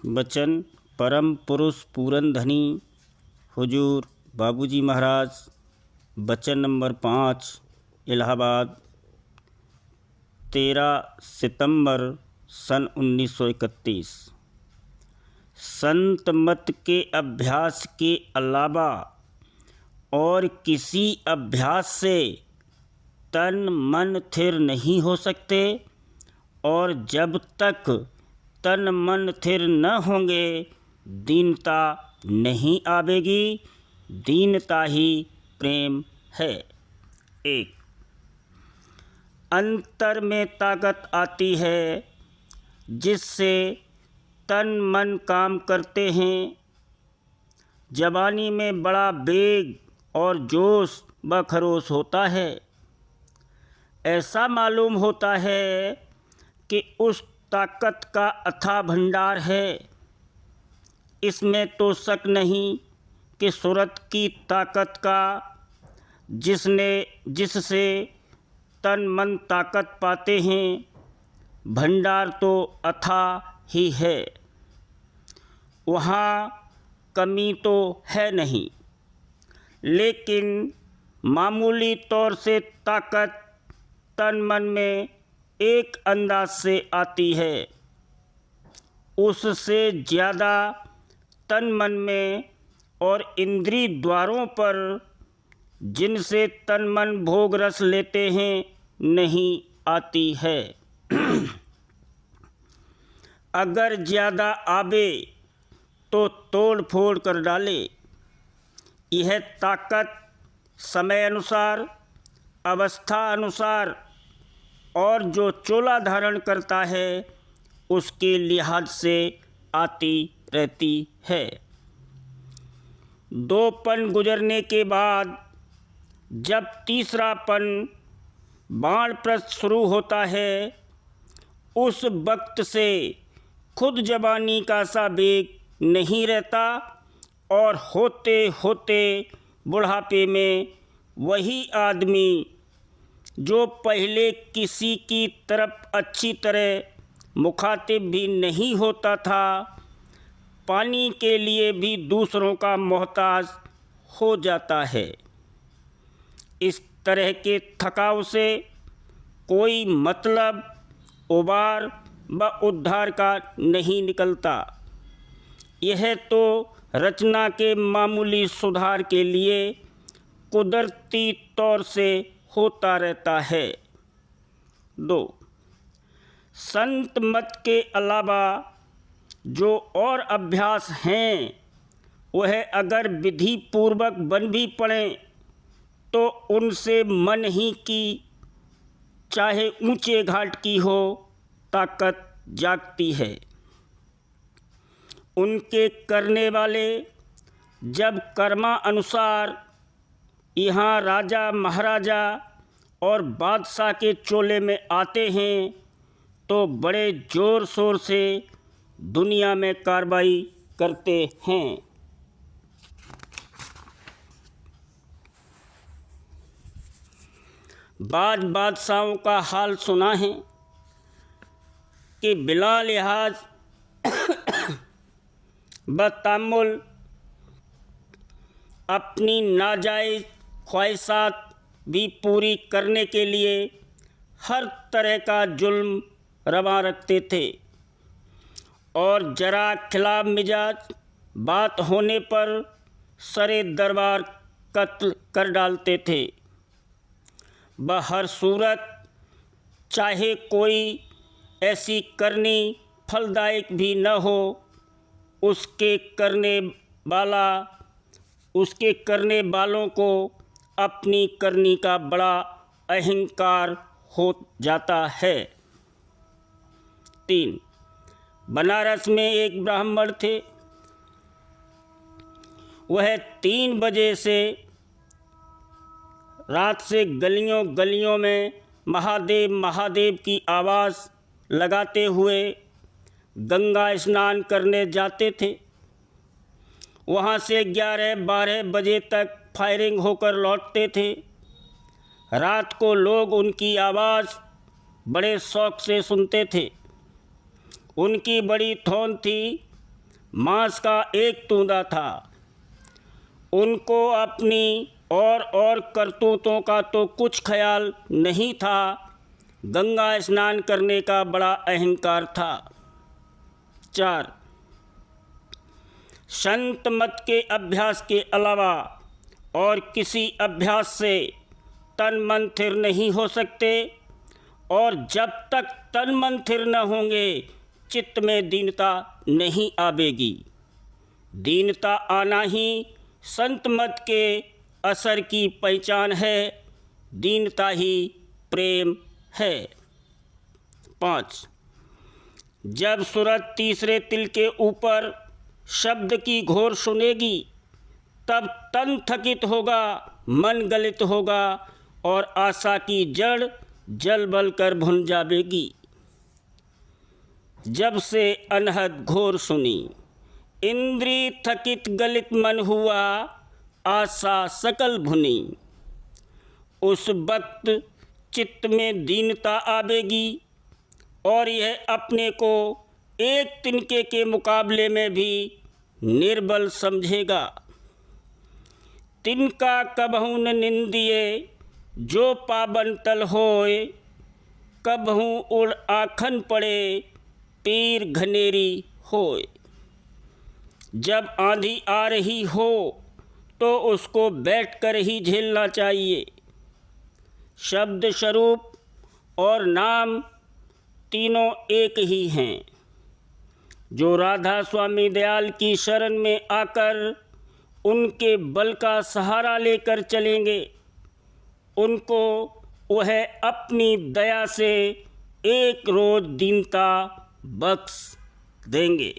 वचन परम पुरुष पूरन धनी हुजूर बाबूजी महाराज। वचन नंबर 5 इलाहाबाद 13 सितंबर सन 1931। संत मत के अभ्यास के अलावा और किसी अभ्यास से तन मन थिर नहीं हो सकते, और जब तक तन मन थिर न होंगे दीनता नहीं आवेगी। दीनता ही प्रेम है। 1 अंतर में ताकत आती है जिससे तन मन काम करते हैं। जवानी में बड़ा बेग और जोश व खरोश होता है। ऐसा मालूम होता है कि उस ताकत का अथाह भंडार है। इसमें तो शक नहीं कि सूरत की ताकत का जिससे तन मन ताकत पाते हैं, भंडार तो अथाह ही है। वहाँ कमी तो है नहीं, लेकिन मामूली तौर से ताकत तन मन में एक अंदाज से आती है। उससे ज़्यादा तन मन में और इंद्रिय द्वारों पर जिनसे तन मन भोग रस लेते हैं नहीं आती है। अगर ज़्यादा आवे तो तोड़ फोड़ कर डाले। यह ताकत समय अनुसार, अवस्था अनुसार और जो चोला धारण करता है उसके लिहाज से आती रहती है। 2 पन गुजरने के बाद जब तीसरा पन बाण प्रस्थ शुरू होता है, उस वक्त से खुद जवानी का सा वेग नहीं रहता, और होते होते बुढ़ापे में वही आदमी जो पहले किसी की तरफ अच्छी तरह मुखातिब भी नहीं होता था, पानी के लिए भी दूसरों का मोहताज हो जाता है। इस तरह के थकाव से कोई मतलब उबार व उद्धार का नहीं निकलता। यह तो रचना के मामूली सुधार के लिए कुदरती तौर से होता रहता है। 2 संत मत के अलावा जो और अभ्यास हैं, वह अगर विधि पूर्वक बन भी पड़ें तो उनसे मन ही की चाहे ऊंचे घाट की हो ताकत जागती है। उनके करने वाले जब कर्मा अनुसार यहाँ राजा महाराजा और बादशाह के चोले में आते हैं तो बड़े ज़ोर शोर से दुनिया में कार्रवाई करते हैं। बाद बादशाहों का हाल सुना है कि बिला लिहाज बतअम्मुल अपनी नाजायज़ ख्वाहिशात भी पूरी करने के लिए हर तरह का जुल्म रवा रखते थे, और जरा खिलाफ मिजाज बात होने पर सरे दरबार कत्ल कर डालते थे। बहर सूरत चाहे कोई ऐसी करनी फलदायक भी न हो, उसके करने वालों को अपनी करनी का बड़ा अहंकार हो जाता है। 3 बनारस में एक ब्राह्मण थे। वह 3 बजे से रात से गलियों गलियों में महादेव महादेव की आवाज़ लगाते हुए गंगा स्नान करने जाते थे। वहाँ से 11-12 बजे तक फायरिंग होकर लौटते थे। रात को लोग उनकी आवाज़ बड़े शौक़ से सुनते थे। उनकी बड़ी थौन थी मांस का एक तूंदा था। उनको अपनी और करतूतों का तो कुछ ख्याल नहीं था। गंगा स्नान करने का बड़ा अहंकार था। 4. संत मत के अभ्यास के अलावा और किसी अभ्यास से तन मन स्थिर नहीं हो सकते, और जब तक तन मन स्थिर न होंगे चित्त में दीनता नहीं आवेगी। दीनता आना ही संत मत के असर की पहचान है। दीनता ही प्रेम है। 5. जब सूरत तीसरे तिल के ऊपर शब्द की घोर सुनेगी, तब तन थकित होगा, मन गलित होगा और आशा की जड़ जल बल कर भुन जावेगी। जब से अनहद घोर सुनी, इंद्री थकित गलित मन हुआ, आशा सकल भुनी। उस वक्त चित्त में दीनता आवेगी और यह अपने को एक तिनके के मुकाबले में भी निर्बल समझेगा। तिनका कबहू न निंदिए जो पावन तल होए, कबहू उड़ आखन पड़े पीर घनेरी होए। जब आंधी आ रही हो तो उसको बैठकर ही झेलना चाहिए। शब्द स्वरूप और नाम तीनों एक ही हैं। जो राधा स्वामी दयाल की शरण में आकर उनके बल का सहारा लेकर चलेंगे, उनको वह अपनी दया से एक रोज़ दीनता बख्श देंगे।